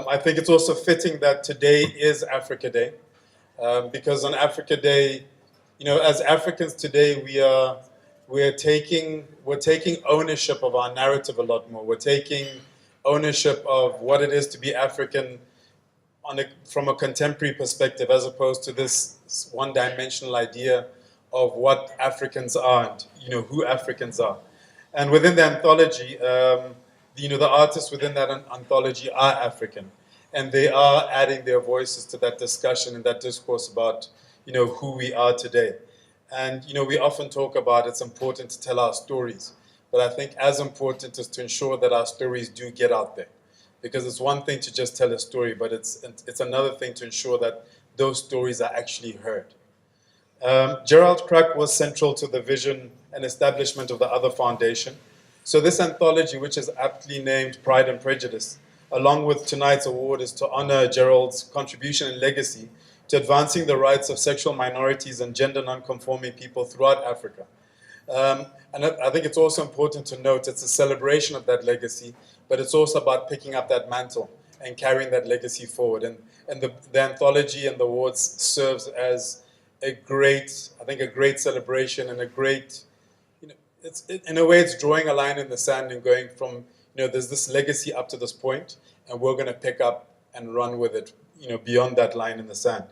I think it's also fitting that today is Africa Day, because on Africa Day, as Africans today, we're taking ownership of our narrative a lot more. We're taking ownership of what it is to be African from a contemporary perspective, as opposed to this one-dimensional idea of what Africans are and who Africans are. And within the anthology, the artists within that anthology are African, and they are adding their voices to that discussion and that discourse about who we are today. And we often talk about it's important to tell our stories, but I think as important is to ensure that our stories do get out there, because it's one thing to just tell a story, but it's another thing to ensure that those stories are actually heard. Gerald Kraak was central to the vision and establishment of the Other Foundation. So this anthology, which is aptly named Pride and Prejudice, along with tonight's award, is to honor Gerald's contribution and legacy to advancing the rights of sexual minorities and gender non-conforming people throughout Africa. And I think it's also important to note it's a celebration of that legacy, but it's also about picking up that mantle and carrying that legacy forward. And the anthology and the awards serves as a great celebration and a great, in a way it's drawing a line in the sand and going from, there's this legacy up to this point, and we're going to pick up and run with it, beyond that line in the sand.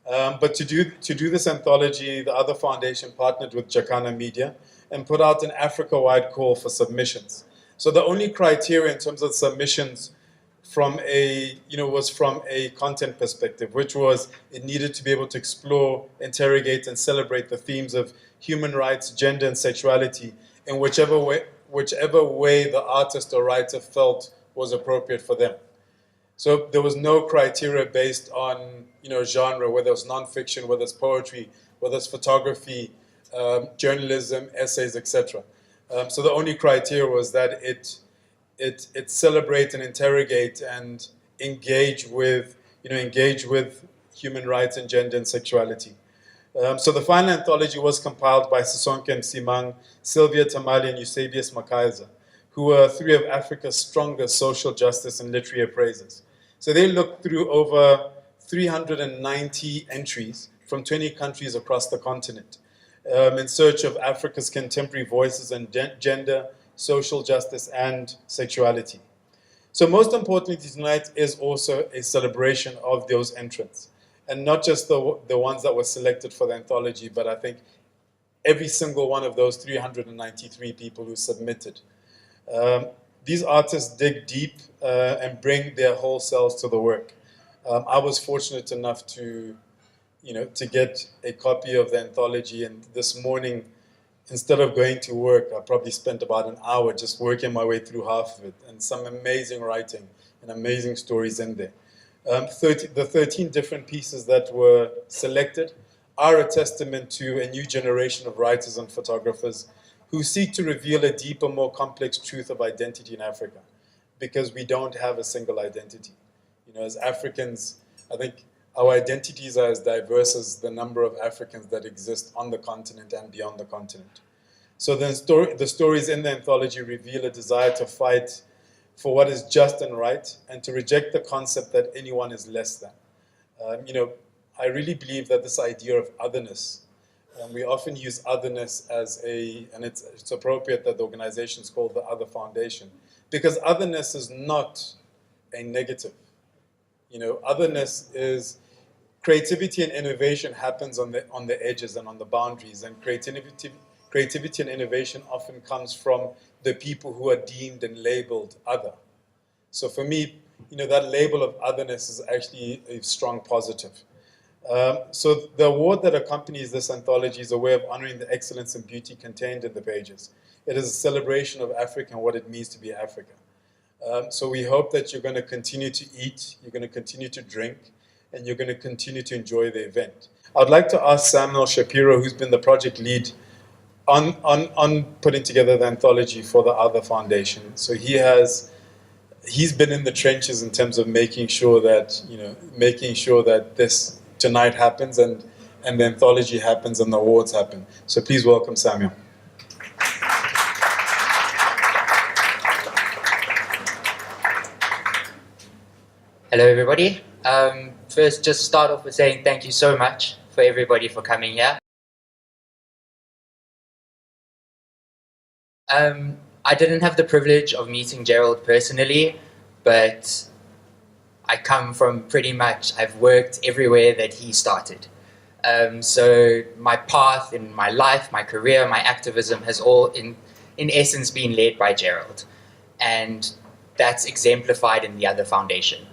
But to do this anthology, the Other Foundation partnered with Jacana Media and put out an Africa-wide call for submissions. So the only criteria in terms of submissions was from a content perspective, which was it needed to be able to explore, interrogate, and celebrate the themes of human rights, gender, and sexuality in whichever way the artist or writer felt was appropriate for them. So there was no criteria based on genre, whether it's nonfiction, whether it's poetry, whether it's photography, journalism, essays, etc. So the only criteria was that it celebrate and interrogate and engage with human rights and gender and sexuality. So the final anthology was compiled by Sisonke Msimang, Sylvia Tamali, and Eusebius Makaiza, who were three of Africa's strongest social justice and literary appraisers. So they looked through over 390 entries from 20 countries across the continent in search of Africa's contemporary voices on gender, social justice, and sexuality. So most importantly, tonight is also a celebration of those entrants, and not just the ones that were selected for the anthology, but I think every single one of those 393 people who submitted. These artists dig deep and bring their whole selves to the work. I was fortunate enough to get a copy of the anthology, and this morning, instead of going to work, I probably spent about an hour just working my way through half of it, and some amazing writing and amazing stories in there. The 13 different pieces that were selected are a testament to a new generation of writers and photographers who seek to reveal a deeper, more complex truth of identity in Africa, because we don't have a single identity. As Africans, I think our identities are as diverse as the number of Africans that exist on the continent and beyond the continent. So the stories in the anthology reveal a desire to fight for what is just and right, and to reject the concept that anyone is less than. I really believe that this idea of otherness, we often use otherness and it's appropriate that the organization is called the Other Foundation, because otherness is not a negative. Otherness is creativity and innovation happens on the edges and on the boundaries, and creativity and innovation often comes from the people who are deemed and labeled other. So for me, that label of otherness is actually a strong positive. So the award that accompanies this anthology is a way of honoring the excellence and beauty contained in the pages. It is a celebration of Africa and what it means to be Africa. So we hope that you're going to continue to eat, you're going to continue to drink, and you're going to continue to enjoy the event. I'd like to ask Samuel Shapiro, who's been the project lead on putting together the anthology for the Other Foundation. So he's been in the trenches in terms of making sure that this tonight happens and the anthology happens and the awards happen. So please welcome Samuel. Hello, everybody. First, just start off with saying thank you so much for everybody for coming here. I didn't have the privilege of meeting Gerald personally, but I come from I've worked everywhere that he started. So my path in my life, my career, my activism has all in essence been led by Gerald. And that's exemplified in the Other Foundation,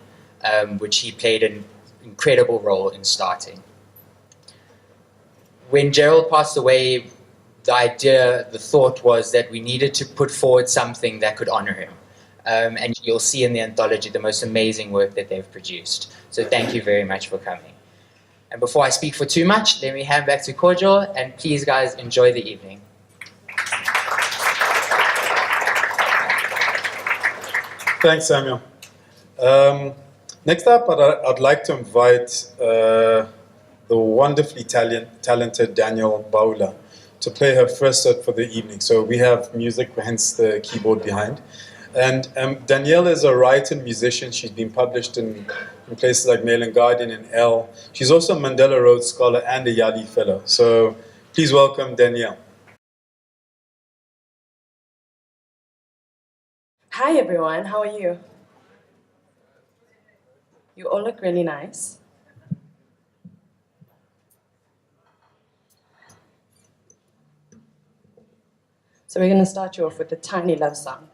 which he played an incredible role in starting. When Gerald passed away, the thought was that we needed to put forward something that could honor him. And you'll see in the anthology the most amazing work that they've produced. So thank you very much for coming. And before I speak for too much, let me hand back to Kojo, and please guys, enjoy the evening. Thanks, Samuel. Next up, I'd like to invite the wonderfully talented Danielle Baula to play her first set for the evening. So we have music, hence the keyboard behind. And Danielle is a writer and musician. She's been published in places like Mail and Guardian and Elle. She's also a Mandela Rhodes Scholar and a Yali Fellow. So please welcome Danielle. Hi everyone, how are you? You all look really nice. So we're going to start you off with a tiny love song.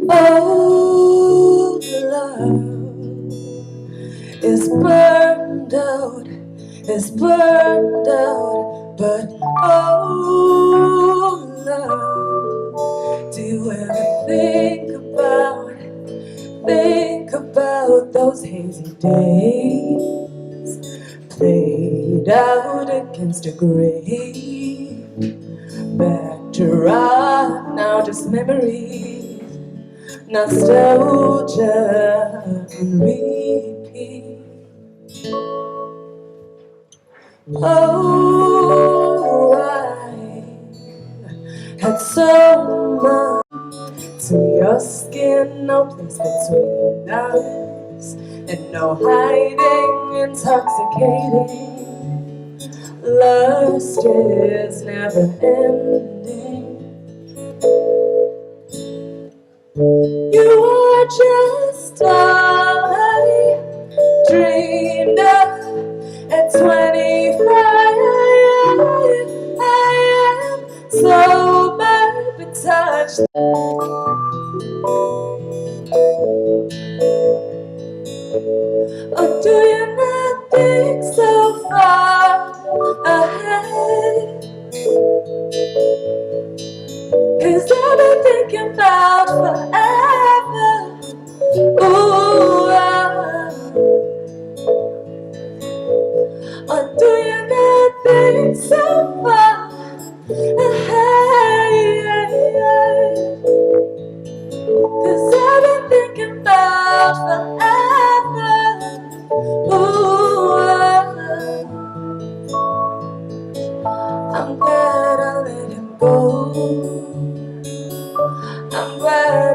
Oh, love is burned out, but oh, love, do you ever think about those hazy days played out against a grave, backdrop, now just memories, nostalgia and repeat. Oh, I had so much to your skin, no place between us, and no hiding, intoxicating. Lust is never ending. You are just all I dreamed of at 25. I am sober but touched. Oh, do you not think so far ahead? 'Cause I've been thinking about forever. Ooh, or do you not think so far ahead? 'Cause I've been thinking about forever. Ooh, I'm glad I let it go. I'm glad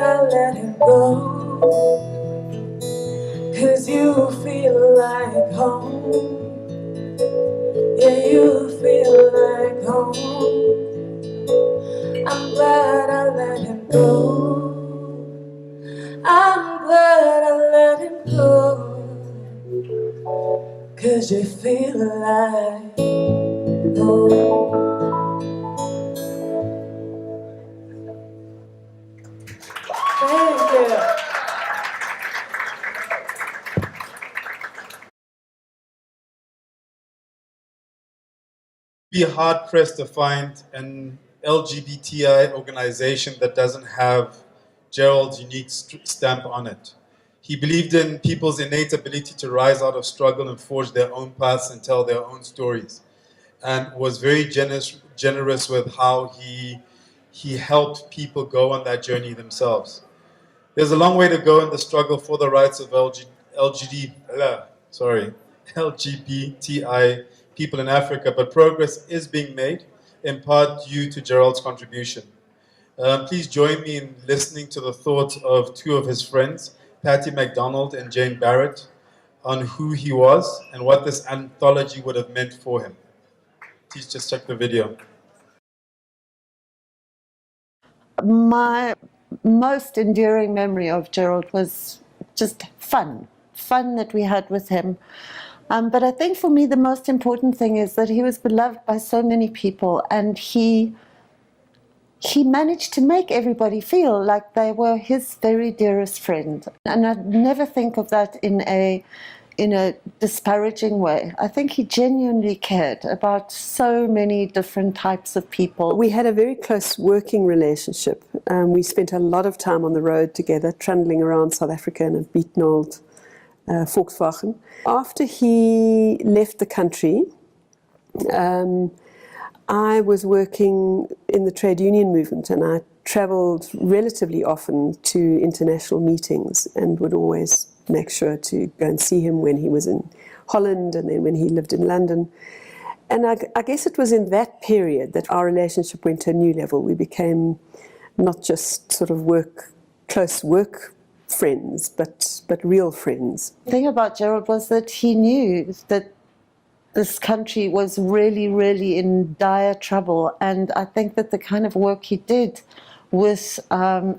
home. Yeah, you feel like home. I'm glad I let him go. I'm glad I let him go. 'Cause you feel like home. Thank you. Be hard pressed to find an LGBTI organization that doesn't have Gerald's unique stamp on it. He believed in people's innate ability to rise out of struggle and forge their own paths and tell their own stories, and was very generous with how he helped people go on that journey themselves. There's a long way to go in the struggle for the rights of LGBTI people in Africa, but progress is being made, in part due to Gerald's contribution. Please join me in listening to the thoughts of two of his friends, Patty MacDonald and Jane Barrett, on who he was and what this anthology would have meant for him. Please just check the video. My most enduring memory of Gerald was just fun that we had with him. But I think for me the most important thing is that he was beloved by so many people, and he managed to make everybody feel like they were his very dearest friend. And I never think of that in a disparaging way. I think he genuinely cared about so many different types of people. We had a very close working relationship. We spent a lot of time on the road together, trundling around South Africa in a beaten old Volkswagen. After he left the country, I was working in the trade union movement, and I travelled relatively often to international meetings and would always make sure to go and see him when he was in Holland and then when he lived in London. And I guess it was in that period that our relationship went to a new level. We became not just sort of close work friends, but real friends. The thing about Gerald was that he knew that this country was really, really in dire trouble, and I think that the kind of work he did with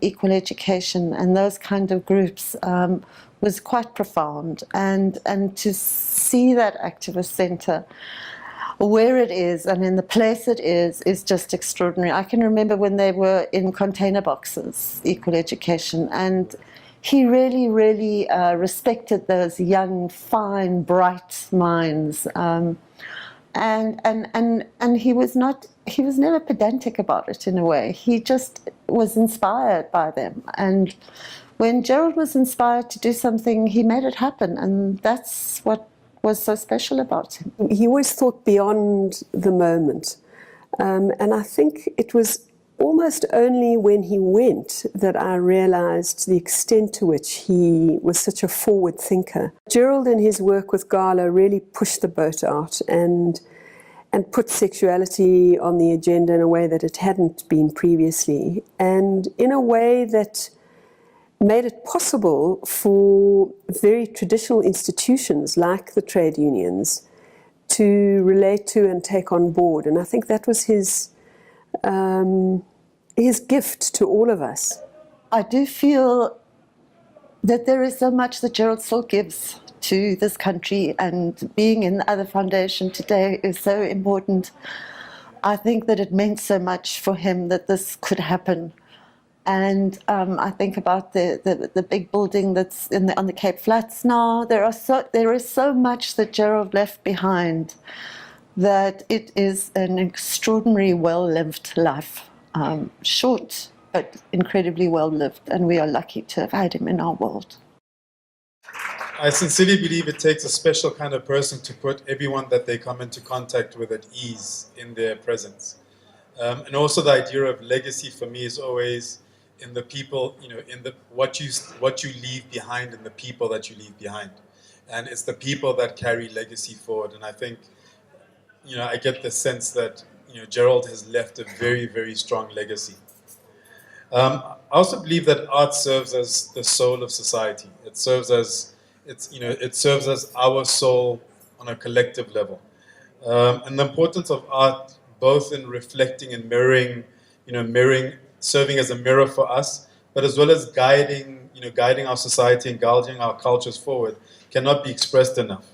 equal education and those kind of groups was quite profound. And to see that activist centre where it is and in the place it is just extraordinary. I can remember when they were in container boxes, equal education, and he really, really respected those young, fine, bright minds, and he was never pedantic about it in a way. He just was inspired by them, and when Gerald was inspired to do something, he made it happen, and that's what was so special about him. He always thought beyond the moment, and I think it was almost only when he went that I realized the extent to which he was such a forward thinker. Gerald, in his work with Gala, really pushed the boat out and put sexuality on the agenda in a way that it hadn't been previously, and in a way that made it possible for very traditional institutions like the trade unions to relate to and take on board. And I think that was his gift to all of us. I do feel that there is so much that Gerald still gives to this country, and being in the other foundation today is so important. I think that it meant so much for him that this could happen. And I think about the big building that's on the Cape Flats now. There is so much that Gerald left behind, that it is an extraordinary well-lived life. Short, but incredibly well-lived, and we are lucky to have had him in our world. I sincerely believe it takes a special kind of person to put everyone that they come into contact with at ease in their presence. And also the idea of legacy for me is always in the people, in the what you leave behind and the people that you leave behind. And it's the people that carry legacy forward. And I think, I get the sense that Gerald has left a very, very strong legacy. I also believe that art serves as the soul of society. It serves as our soul on a collective level. And the importance of art, both in reflecting and mirroring, mirroring, serving as a mirror for us, but as well as guiding, guiding our society and guiding our cultures forward, cannot be expressed enough.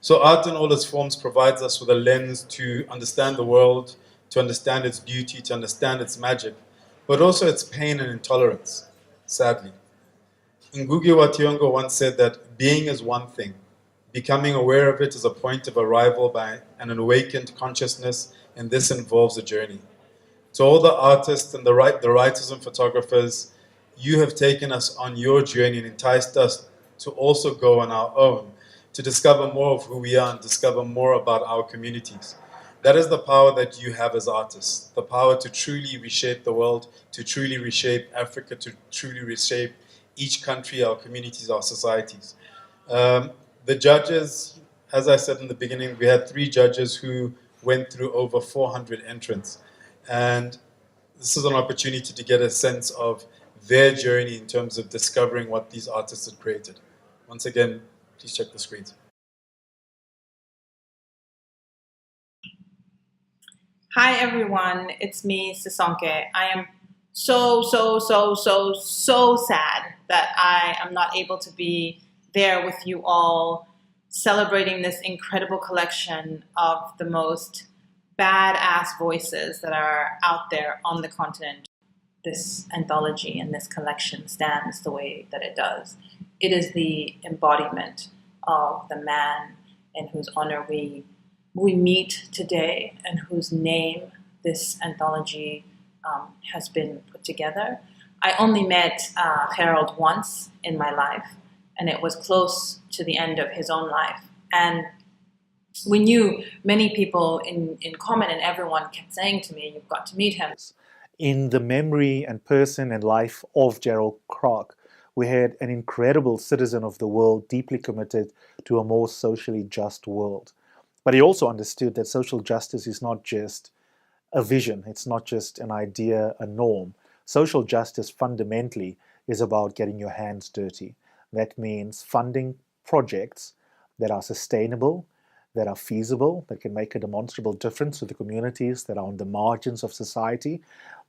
So art in all its forms provides us with a lens to understand the world, to understand its beauty, to understand its magic, but also its pain and intolerance, sadly. Ngugi wa Thiong'o once said that being is one thing. Becoming aware of it is a point of arrival by an awakened consciousness, and this involves a journey. To all the artists and the writers and photographers, you have taken us on your journey and enticed us to also go on our own, to discover more of who we are and discover more about our communities. That is the power that you have as artists, the power to truly reshape the world, to truly reshape Africa, to truly reshape each country, our communities, our societies. The judges, as I said in the beginning, we had 3 judges who went through over 400 entrants. And this is an opportunity to get a sense of their journey in terms of discovering what these artists had created. Once again, please check the screens. Hi everyone, it's me, Sisonke. I am so sad that I am not able to be there with you all celebrating this incredible collection of the most badass voices that are out there on the continent. This anthology and this collection stands the way that it does. It is the embodiment of the man in whose honor we meet today and whose name this anthology has been put together. I only met Gerald once in my life, and it was close to the end of his own life. And we knew many people in common, and everyone kept saying to me, you've got to meet him. In the memory and person and life of Gerald Kraak, we had an incredible citizen of the world, deeply committed to a more socially just world. But he also understood that social justice is not just a vision, it's not just an idea, a norm. Social justice fundamentally is about getting your hands dirty. That means funding projects that are sustainable, that are feasible, that can make a demonstrable difference to the communities that are on the margins of society.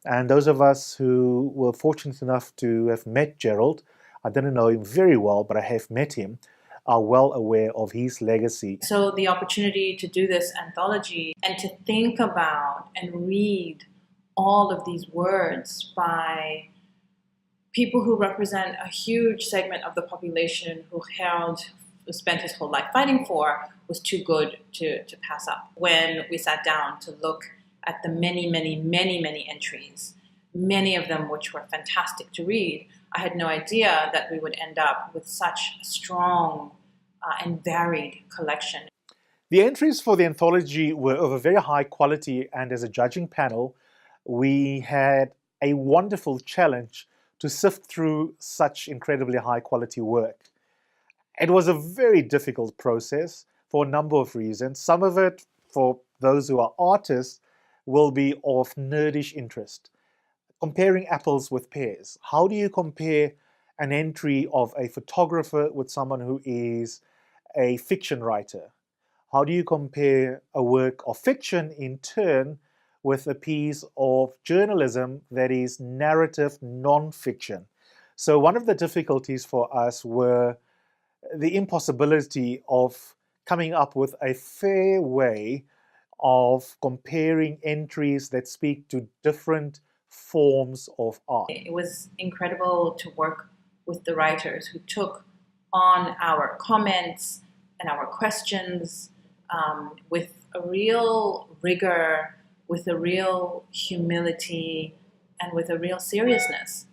And those of us who were fortunate enough to have met Gerald, I didn't know him very well, but I have met him, are well aware of his legacy. So the opportunity to do this anthology and to think about and read all of these words by people who represent a huge segment of the population who Gerald spent his whole life fighting for was too good to pass up. When we sat down to look at the many entries, many of them which were fantastic to read, I had no idea that we would end up with such a strong and varied collection. The entries for the anthology were of a very high quality, and as a judging panel, we had a wonderful challenge to sift through such incredibly high quality work. It was a very difficult process for a number of reasons. Some of it, for those who are artists, will be of nerdish interest. Comparing apples with pears. How do you compare an entry of a photographer with someone who is a fiction writer? How do you compare a work of fiction in turn with a piece of journalism that is narrative non-fiction? So one of the difficulties for us were the impossibility of coming up with a fair way of comparing entries that speak to different forms of art. It was incredible to work with the writers who took on our comments and our questions with a real rigor, with a real humility, and with a real seriousness.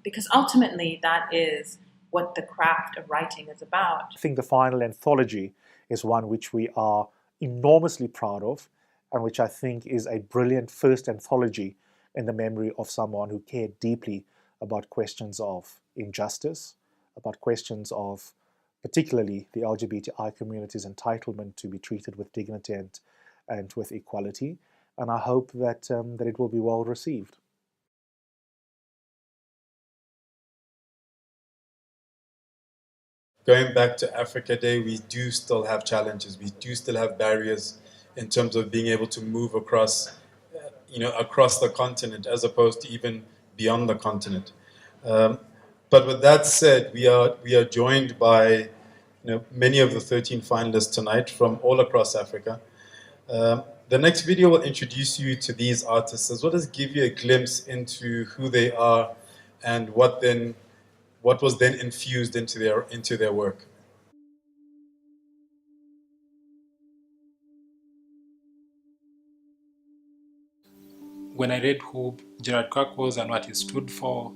Because ultimately that is what the craft of writing is about. I think the final anthology is one which we are enormously proud of, and which I think is a brilliant first anthology in the memory of someone who cared deeply about questions of injustice, about questions of particularly the LGBTI community's entitlement to be treated with dignity and with equality. And I hope that it will be well received. going back to Africa Day, we do still have challenges. We do still have barriers in terms of being able to move across, across the continent, as opposed to even beyond the continent. But with that said, we are joined by many of the 13 finalists tonight from all across Africa. The next video will introduce you to these artists, as well as give you a glimpse into who they are and what was then infused into their work. When I read who Gerald Kraak was and what he stood for,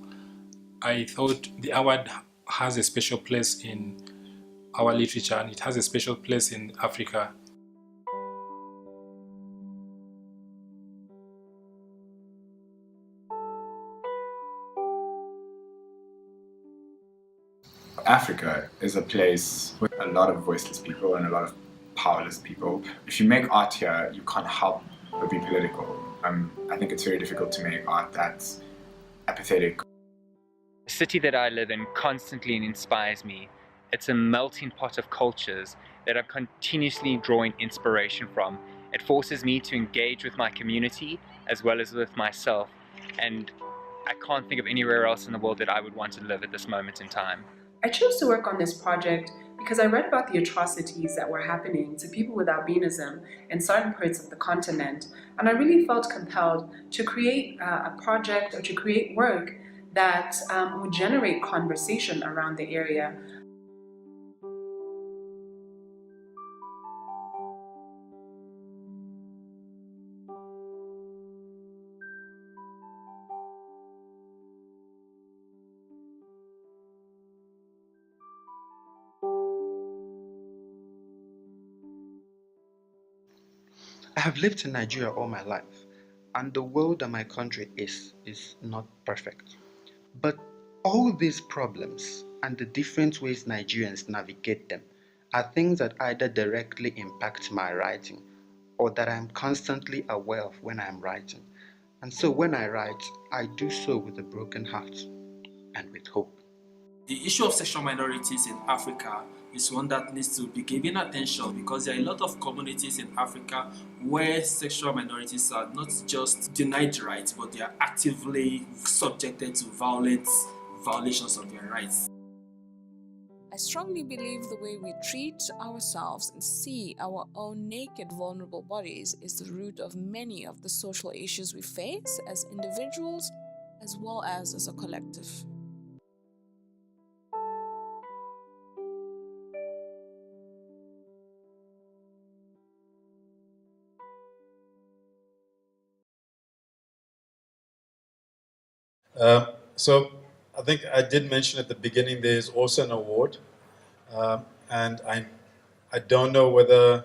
I thought the award has a special place in our literature, and it has a special place in Africa. Africa is a place with a lot of voiceless people and a lot of powerless people. If you make art here, you can't help but be political. I think it's very difficult to make art that's apathetic. The city that I live in constantly inspires me. It's a melting pot of cultures that I'm continuously drawing inspiration from. It forces me to engage with my community as well as with myself, and I can't think of anywhere else in the world that I would want to live at this moment in time. I chose to work on this project because I read about the atrocities that were happening to people with albinism in certain parts of the continent, and I really felt compelled to create a project or to create work that would generate conversation around the area. I have lived in Nigeria all my life, and the world that my country is not perfect. But all these problems and the different ways Nigerians navigate them are things that either directly impact my writing or that I'm constantly aware of when I'm writing. And so when I write, I do so with a broken heart and with hope. The issue of sexual minorities in Africa is one that needs to be given attention, because there are a lot of communities in Africa where sexual minorities are not just denied rights, but they are actively subjected to violations of their rights. I strongly believe the way we treat ourselves and see our own naked, vulnerable bodies is the root of many of the social issues we face as individuals as well as a collective. So I think I did mention at the beginning there is also an award, and I don't know whether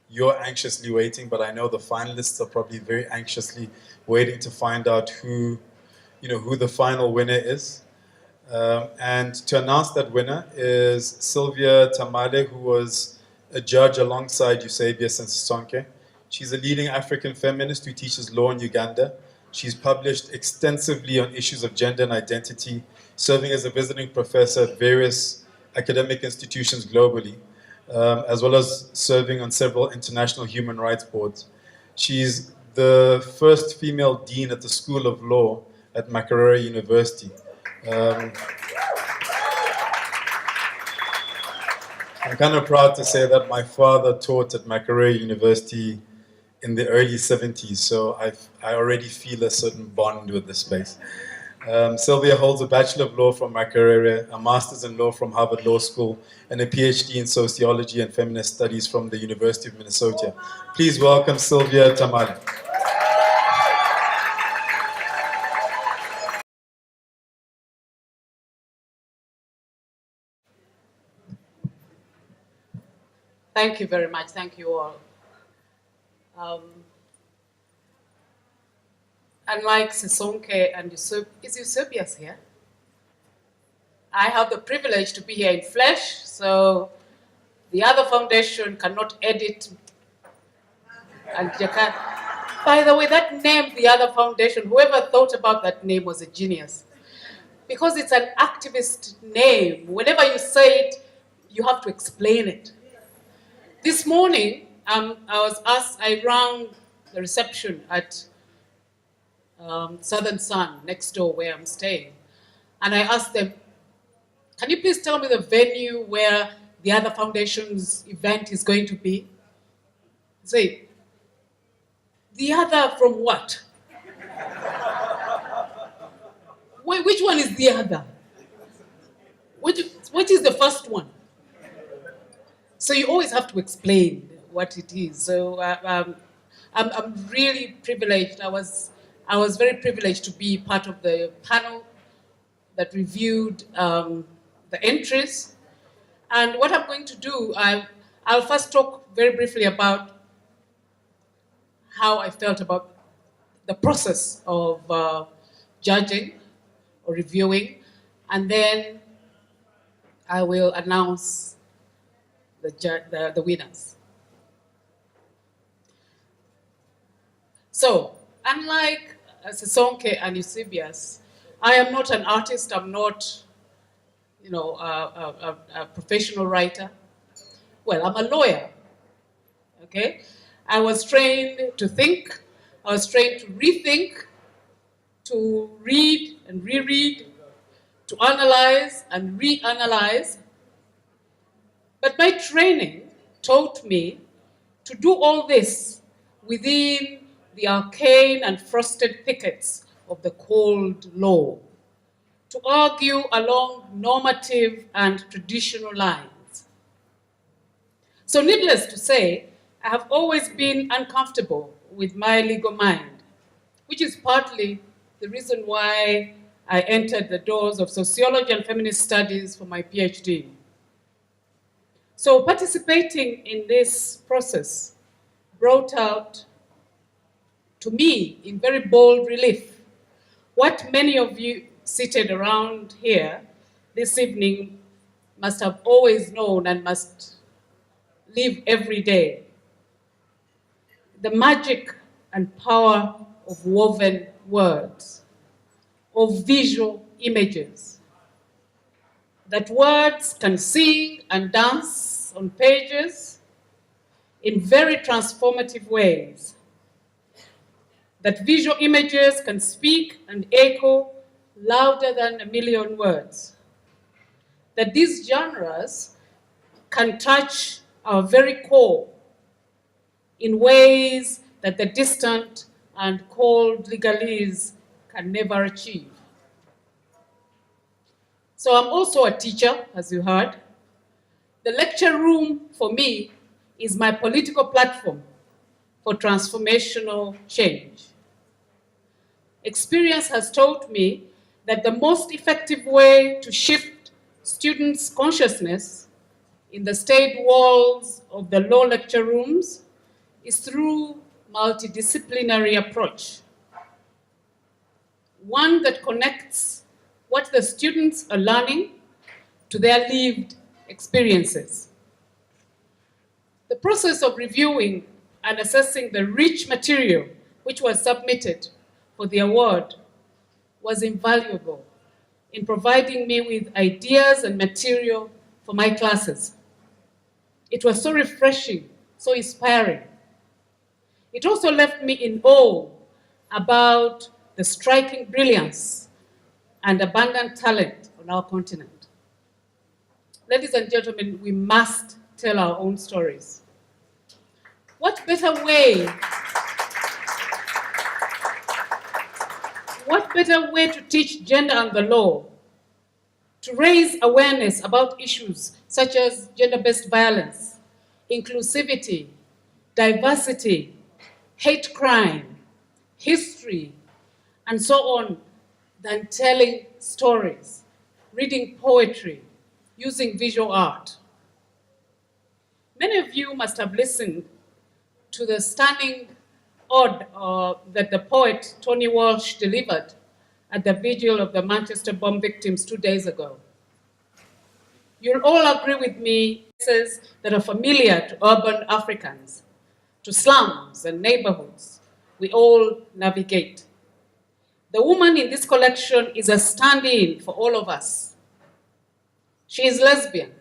you're anxiously waiting, but I know the finalists are probably very anxiously waiting to find out who the final winner is. And to announce that winner is Sylvia Tamale, who was a judge alongside Eusebia Sensisonke. She's a leading African feminist who teaches law in Uganda. She's published extensively on issues of gender and identity, serving as a visiting professor at various academic institutions globally, as well as serving on several international human rights boards. She's the first female dean at the School of Law at Makerere University. I'm kind of proud to say that my father taught at Makerere University in the early 70s, so I already feel a certain bond with this place. Sylvia holds a Bachelor of Law from Makerere, a Master's in Law from Harvard Law School, and a PhD in Sociology and Feminist Studies from the University of Minnesota. Please welcome Sylvia Tamale. Thank you very much. Thank you all. Unlike Sisonke and Eusebius here, I have the privilege to be here in flesh, so the other foundation cannot edit. And by the way, that name, the other foundation, whoever thought about that name was a genius, because it's an activist name. Whenever you say it, you have to explain it. This morning, I rang the reception at Southern Sun, next door where I'm staying, and I asked them, can you please tell me the venue where the other foundation's event is going to be? Say, the other from what? Which one is the other? Which is the first one? So you always have to explain what it is. So I'm really privileged. I was very privileged to be part of the panel that reviewed the entries. And what I'm going to do, I'll first talk very briefly about how I felt about the process of judging or reviewing, and then I will announce the winners. So, unlike Sesonke and Eusebius, I am not an artist. I'm not, a professional writer. Well, I'm a lawyer. Okay, I was trained to think. I was trained to rethink, to read and reread, to analyze and reanalyze. But my training taught me to do all this within the arcane and frosted thickets of the cold law, to argue along normative and traditional lines. So needless to say, I have always been uncomfortable with my legal mind, which is partly the reason why I entered the doors of sociology and feminist studies for my PhD. So participating in this process brought out to me in very bold relief what many of you seated around here this evening must have always known and must live every day. The magic and power of woven words, of visual images, that words can sing and dance on pages in very transformative ways, that visual images can speak and echo louder than a million words, that these genres can touch our very core in ways that the distant and cold legalese can never achieve. So I'm also a teacher, as you heard. The lecture room for me is my political platform for transformational change. Experience has taught me that the most effective way to shift students' consciousness in the staid walls of the law lecture rooms is through multidisciplinary approach. One that connects what the students are learning to their lived experiences. The process of reviewing and assessing the rich material which was submitted for the award was invaluable in providing me with ideas and material for my classes. It was so refreshing, so inspiring. It also left me in awe about the striking brilliance and abundant talent on our continent. Ladies and gentlemen, we must tell our own stories. What better way to teach gender and the law, to raise awareness about issues such as gender-based violence, inclusivity, diversity, hate crime, history, and so on, than telling stories, reading poetry, using visual art. Many of you must have listened to the stunning ode that the poet Tony Walsh delivered at the vigil of the Manchester bomb victims 2 days ago. You'll all agree with me, places that are familiar to urban Africans, to slums and neighborhoods we all navigate. The woman in this collection is a stand-in for all of us. She is lesbian.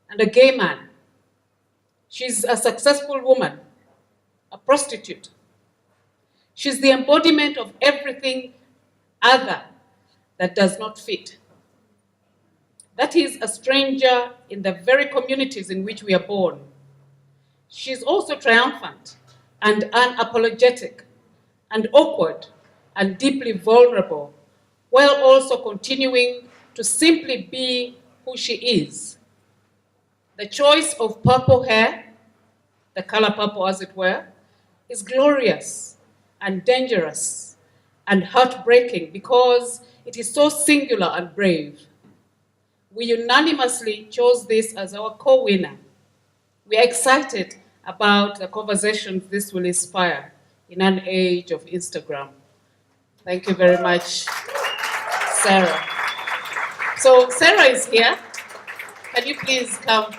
and a gay man. She's a successful woman, a prostitute. She's the embodiment of everything other that does not fit. That is a stranger in the very communities in which we are born. She's also triumphant and unapologetic and awkward and deeply vulnerable, while also continuing to simply be who she is. The choice of purple hair, the color purple as it were, is glorious and dangerous and heartbreaking because it is so singular and brave. We unanimously chose this as our co-winner. We are excited about the conversations this will inspire in an age of Instagram. Thank you very much, Sarah. So Sarah is here. Can you please come?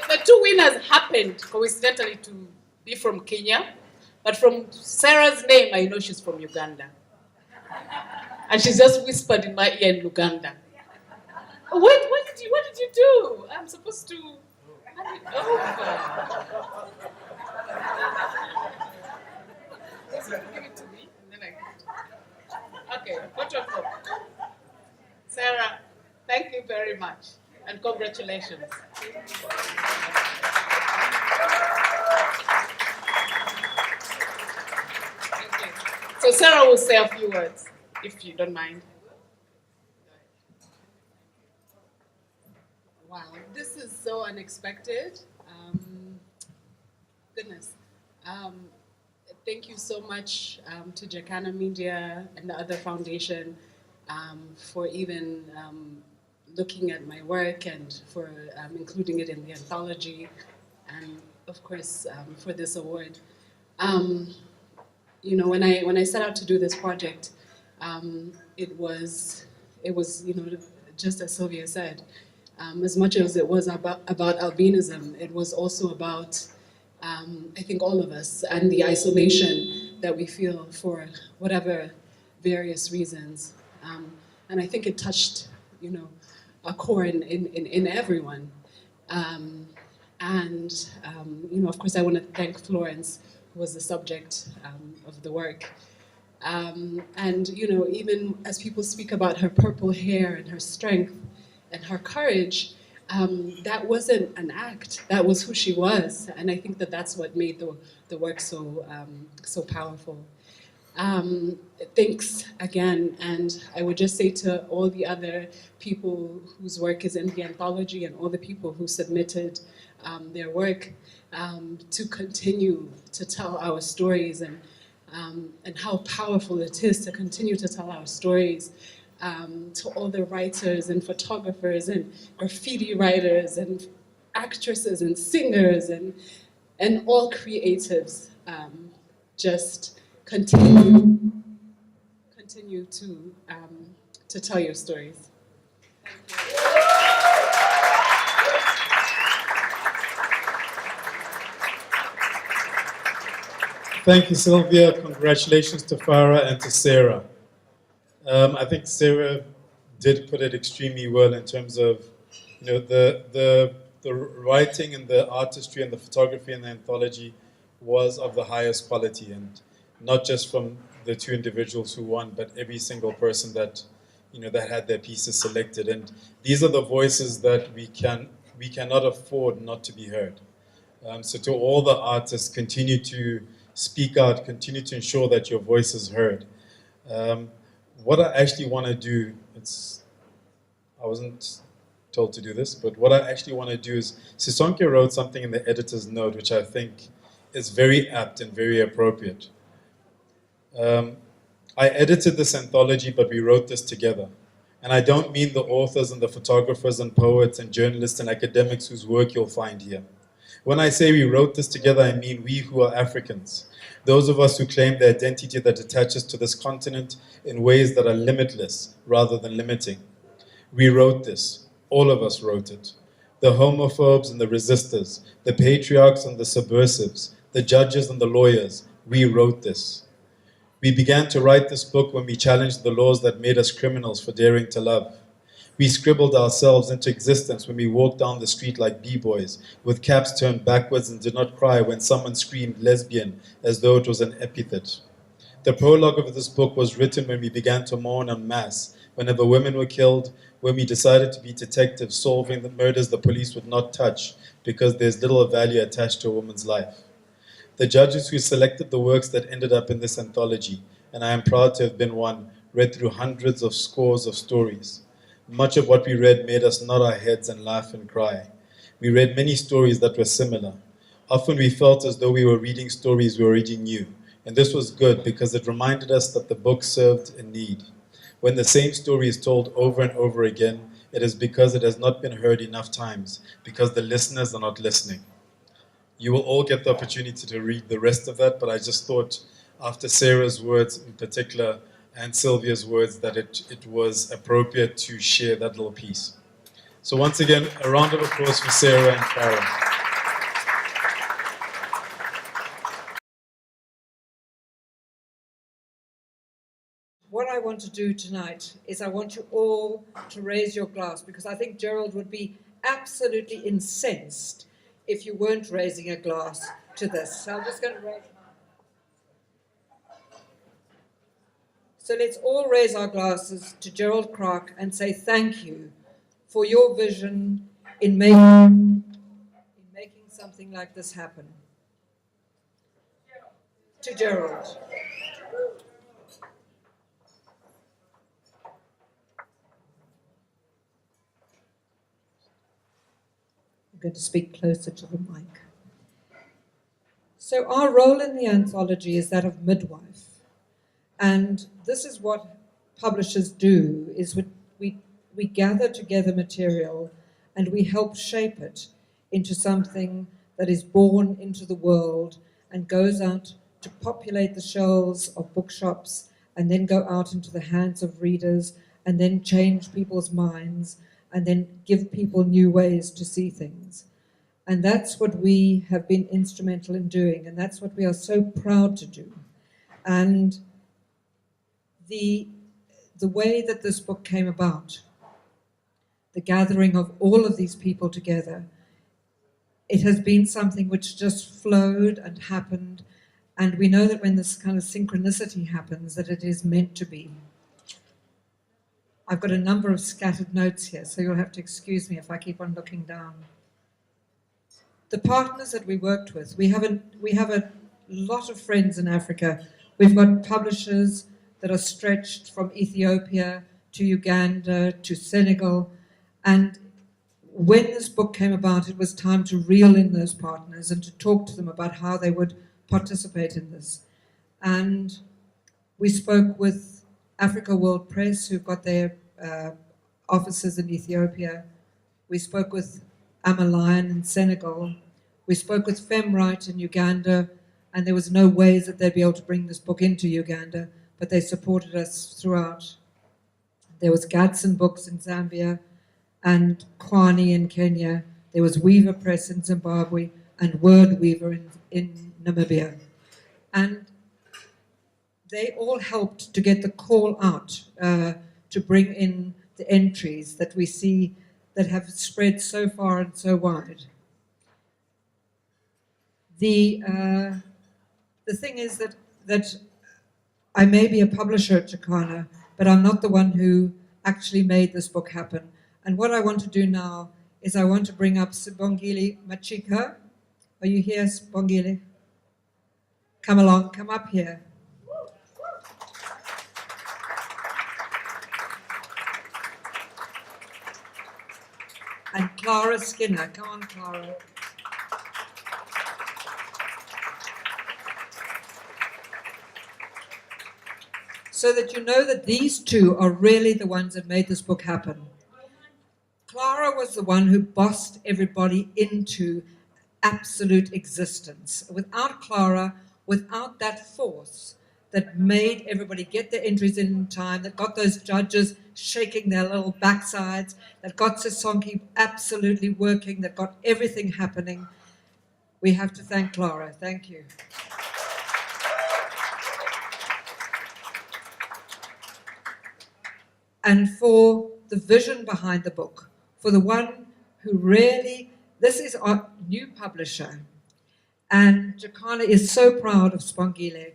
The two winners happened coincidentally to be from Kenya, but from Sarah's name, I know she's from Uganda. And she's just whispered in my ear in Uganda. What did you do? I'm supposed to. Give it to me, and then okay, photo. Sarah, thank you very much, and congratulations. So Sarah will say a few words, if you don't mind. Wow, this is so unexpected. Goodness. Thank you so much to Jacana Media and the other foundation for even looking at my work and for including it in the anthology, and of course for this award. You know, when I set out to do this project, it was just as Sylvia said, as much as it was about albinism, it was also about I think all of us and the isolation that we feel for whatever various reasons, and I think it touched a core in everyone, and of course I want to thank Florence, who was the subject of the work. And even as people speak about her purple hair and her strength and her courage, that wasn't an act. That was who she was, and I think that that's what made the work so powerful. Thanks again, and I would just say to all the other people whose work is in the anthology and all the people who submitted their work, to continue to tell our stories, and how powerful it is to continue to tell our stories, to all the writers and photographers and graffiti writers and actresses and singers and all creatives. Just continue to tell your stories. Thank you, Sylvia. Congratulations to Farah and to Sarah. I think Sarah did put it extremely well in terms of, the writing and the artistry and the photography and the anthology was of the highest quality, and not just from the two individuals who won, but every single person that, that had their pieces selected. And these are the voices that we cannot afford not to be heard. So to all the artists, continue to speak out, continue to ensure that your voice is heard. What I actually want to do, I wasn't told to do this, but what I actually want to do is, Sisonke wrote something in the editor's note, which I think is very apt and very appropriate. I edited this anthology, but we wrote this together. And I don't mean the authors and the photographers and poets and journalists and academics whose work you'll find here. When I say we wrote this together, I mean we who are Africans. Those of us who claim the identity that attaches to this continent in ways that are limitless rather than limiting. We wrote this. All of us wrote it. the homophobes and the resistors, the patriarchs and the subversives, the judges and the lawyers. We wrote this. We began to write this book when we challenged the laws that made us criminals for daring to love. We scribbled ourselves into existence when we walked down the street like b-boys, with caps turned backwards, and did not cry when someone screamed lesbian as though it was an epithet. The prologue of this book was written when we began to mourn en masse, whenever women were killed, when we decided to be detectives solving the murders the police would not touch because there's little value attached to a woman's life. The judges who selected the works that ended up in this anthology, and I am proud to have been one, read through hundreds of scores of stories. Much of what we read made us nod our heads and laugh and cry. We read many stories that were similar. Often we felt as though we were reading stories we already knew, and this was good because it reminded us that the book served a need. When the same story is told over and over again, it is because it has not been heard enough times, because the listeners are not listening. You will all get the opportunity to read the rest of that, but I just thought, after Sarah's words in particular, and Sylvia's words, that it was appropriate to share that little piece. So once again, a round of applause for Sarah and Karen. What I want to do tonight is I want you all to raise your glass, because I think Gerald would be absolutely incensed if you weren't raising a glass to this. So I'm just going to raise. So let's all raise our glasses to Gerald Kraak and say thank you for your vision in making something like this happen. To Gerald. I'm going to speak closer to the mic. So our role in the anthology is that of midwife. And this is what publishers do, is we gather together material and we help shape it into something that is born into the world and goes out to populate the shelves of bookshops and then go out into the hands of readers and then change people's minds and then give people new ways to see things. And that's what we have been instrumental in doing, and that's what we are so proud to do. And the way that this book came about, the gathering of all of these people together, it has been something which just flowed and happened, and we know that when this kind of synchronicity happens, that it is meant to be. I've got a number of scattered notes here, so you'll have to excuse me if I keep on looking down. The partners that we worked with, we have a lot of friends in Africa. We've got publishers that are stretched from Ethiopia to Uganda to Senegal. And when this book came about, it was time to reel in those partners and to talk to them about how they would participate in this. And we spoke with Africa World Press, who've got their offices in Ethiopia. We spoke with Amalion in Senegal. We spoke with FemRight in Uganda, and there was no ways that they'd be able to bring this book into Uganda, but they supported us throughout. There was Gadsden Books in Zambia and Kwani in Kenya. There was Weaver Press in Zimbabwe and Word Weaver in Namibia. And they all helped to get the call out to bring in the entries that we see that have spread so far and so wide. The thing is that I may be a publisher at Chakana, but I'm not the one who actually made this book happen. And what I want to do now is I want to bring up Sibongile Machika. Are you here, Sibongile? Come along, come up here. And Clara Skinner. Come on, Clara. So that you know that these two are really the ones that made this book happen. Clara was the one who bossed everybody into absolute existence. Without Clara, without that force, that made everybody get their entries in time, that got those judges shaking their little backsides, that got Sisonke absolutely working, that got everything happening. We have to thank Clara. Thank you. And for the vision behind the book, for the one who really, this is our new publisher, and Jacana is so proud of Spongile.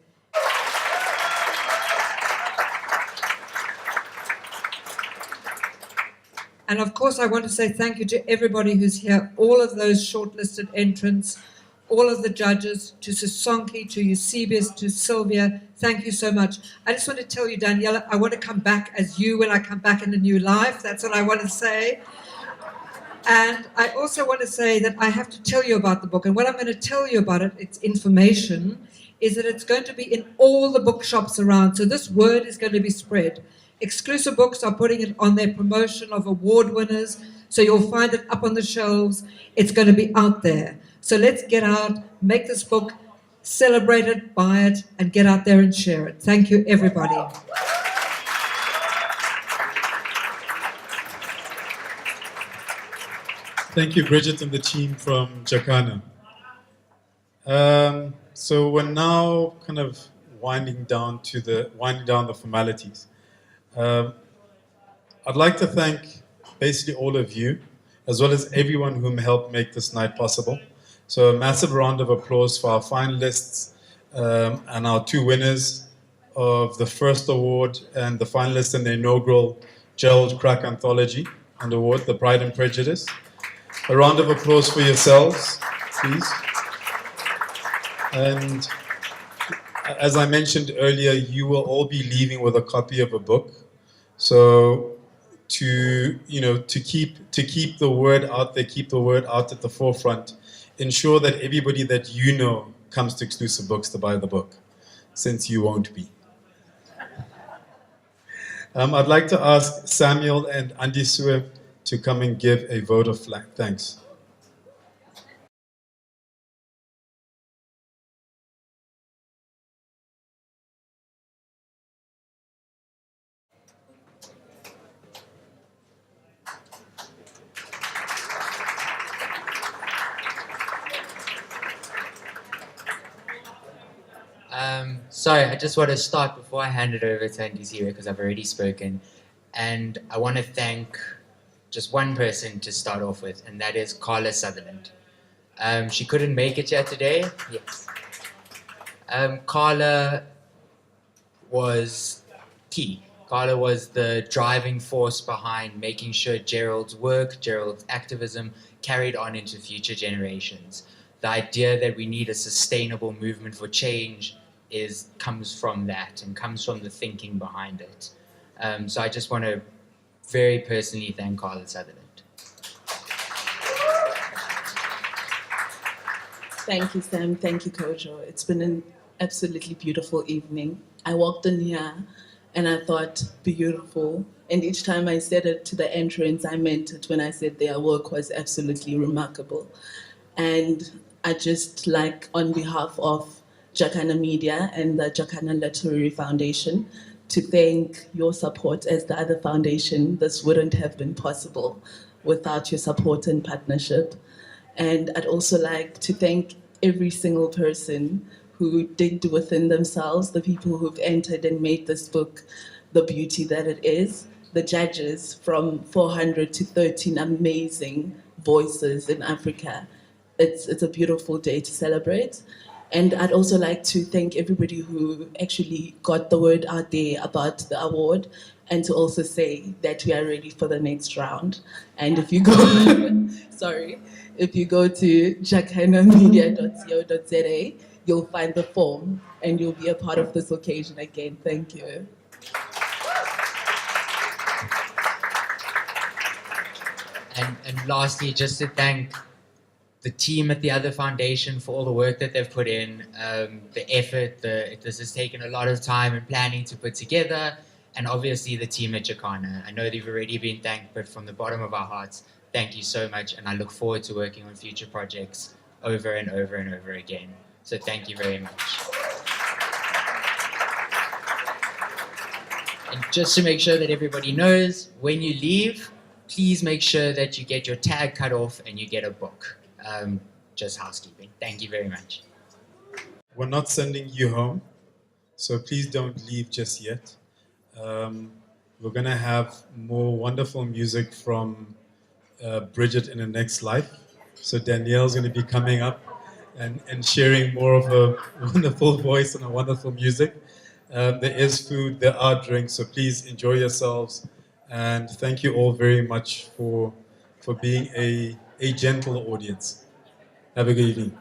And of course, I want to say thank you to everybody who's here, all of those shortlisted entrants, all of the judges, to Sisonke, to Eusebius, to Sylvia. Thank you so much. I just want to tell you, Daniela, I want to come back as you when I come back in a new life. That's what I want to say. And I also want to say that I have to tell you about the book. And what I'm going to tell you about it, it's information, is that it's going to be in all the bookshops around. So this word is going to be spread. Exclusive Books are putting it on their promotion of award winners. So you'll find it up on the shelves. It's going to be out there. So let's get out, make this book, celebrate it, buy it, and get out there and share it. Thank you, everybody. Thank you, Bridget and the team from Jacana. So we're now kind of winding down the formalities. I'd like to thank basically all of you, as well as everyone who helped make this night possible. So a massive round of applause for our finalists and our two winners of the first award and the finalists in the inaugural Gerald Kraak Anthology and award, the Pride and Prejudice. A round of applause for yourselves, please. And as I mentioned earlier, you will all be leaving with a copy of a book. So to keep the word out there, keep the word out at the forefront, ensure that everybody that you know comes to Exclusive Books to buy the book, since you won't be. I'd like to ask Samuel and Andisue to come and give a vote of thanks. Sorry, I just want to start before I hand it over to Andisue because I've already spoken. And I want to thank just one person to start off with, and that is Carla Sutherland. She couldn't make it here today. Yes. Carla was key. Carla was the driving force behind making sure Gerald's work, Gerald's activism carried on into future generations. The idea that we need a sustainable movement for change comes from that and comes from the thinking behind it. So I just want to very personally thank Carla Sutherland. Thank you, Sam. Thank you, Kojo. It's been an absolutely beautiful evening. I walked in here and I thought, beautiful. And each time I said it to the entrance, I meant it when I said their work was absolutely remarkable. And I just like, on behalf of Jacana Media and the Jacana Literary Foundation, to thank your support as the other foundation. This wouldn't have been possible without your support and partnership. And I'd also like to thank every single person who digged within themselves, the people who've entered and made this book the beauty that it is, the judges from 400 to 13 amazing voices in Africa. It's a beautiful day to celebrate. And I'd also like to thank everybody who actually got the word out there about the award, and to also say that we are ready for the next round. And if you go, if you go to jacanamedia.co.za, you'll find the form and you'll be a part of this occasion again. Thank you. And lastly, just to thank the team at the other foundation for all the work that they've put in, the effort. This has taken a lot of time and planning to put together, and obviously the team at Jacana. I know they've already been thanked, but from the bottom of our hearts, thank you so much, and I look forward to working on future projects over and over and over again. So thank you very much. And just to make sure that everybody knows, when you leave, please make sure that you get your tag cut off and you get a book. Just housekeeping. Thank you very much. We're not sending you home, so please don't leave just yet. We're going to have more wonderful music from Bridget in the next life. So Danielle's going to be coming up and sharing more of a wonderful voice and a wonderful music. There is food, there are drinks, so please enjoy yourselves. And thank you all very much for being a gentle audience. Have a good evening.